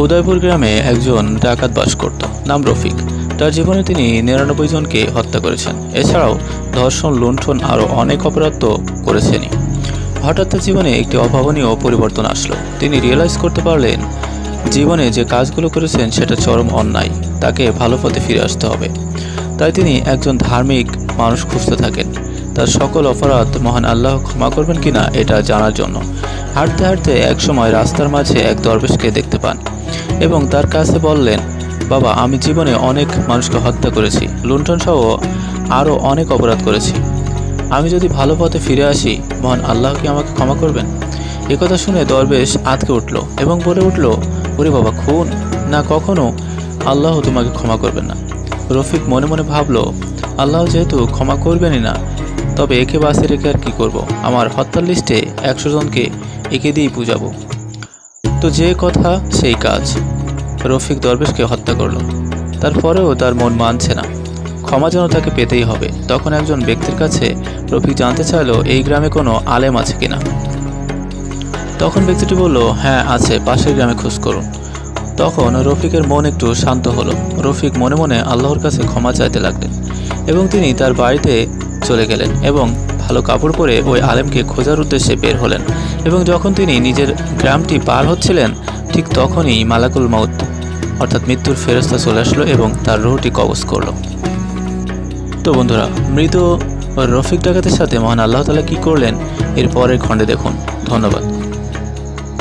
উদয়পুর গ্রামে একজন ডাকাত বাস করত, নাম রফিক। তার জীবনে তিনি ৯৯ জনকে হত্যা করেছেন। এছাড়াও ধর্ষণ, লুণ্ঠন আরও অনেক অপরাধ তো করেছেনই। হঠাৎ তার জীবনে একটি অভাবনীয় পরিবর্তন আসলো। তিনি রিয়েলাইজ করতে পারলেন জীবনে যে কাজগুলো করেছেন সেটা চরম অন্যায়, তাকে ভালো পথে ফিরে আসতে হবে। তাই তিনি একজন ধার্মিক মানুষ খুঁজতে থাকেন, তার সকল অপরাধ মহান আল্লাহ ক্ষমা করবেন কিনা এটা জানার জন্য। হাঁটতে হাঁটতে একসময় রাস্তার মাঝে এক দরবেশকে দেখতে পান এবং তার কাছে বললেন, বাবা, আমি জীবনে অনেক মানুষকে হত্যা করেছি, লুণ্ঠন সহ আরও অনেক অপরাধ করেছি। আমি যদি ভালো পথে ফিরে আসি, মহান আল্লাহ কি আমাকে ক্ষমা করবেন? একথা শুনে দরবেশ আঁতকে উঠল এবং বলে উঠল, ওরে বাবা, খুন না, কখনো আল্লাহ তোমাকে ক্ষমা করবেন না। রফিক মনে মনে ভাবল, আল্লাহ যেহেতু ক্ষমা করবেনই না, তবে একে বাঁচিয়ে রেখে আর কী করবো? আমার হত্যার লিস্টে ১০০ জনকে একে দিয়েই বুঝাবো। তো যে কথা সেই কাজ, রফিক দরবেশকে হত্যা করল। তারপরেও তার মন মানছে না, ক্ষমা যেন তাকে পেতেই হবে। তখন একজন ব্যক্তির কাছে রফিক জানতে চাইল এই গ্রামে কোনো আলেম আছে কিনা। তখন ব্যক্তিটি বলল, হ্যাঁ আছে, পাশের গ্রামে খোঁজ করুন। তখন রফিকের মন একটু শান্ত হলো। রফিক মনে মনে আল্লাহর কাছে ক্ষমা চাইতে লাগলেন এবং তিনি তার বাড়িতে চলে গেলেন এবং ভালো কাপড় পরে ওই আলেমকে খোঁজার উদ্দেশ্যে বের হলেন। এবং যখন তিনি নিজের গ্রামটি পার হচ্ছিলেন, ঠিক তখনই মালাকুল মউত অর্থাৎ মৃত্যুর ফেরেশতা চলে আসলো এবং তার রুহটি কবজ করলো। তো বন্ধুরা, মৃত রফিক ডাকাতের সাথে মহান আল্লাহ তাআলা কী করলেন এর পরের খণ্ডে দেখুন। ধন্যবাদ।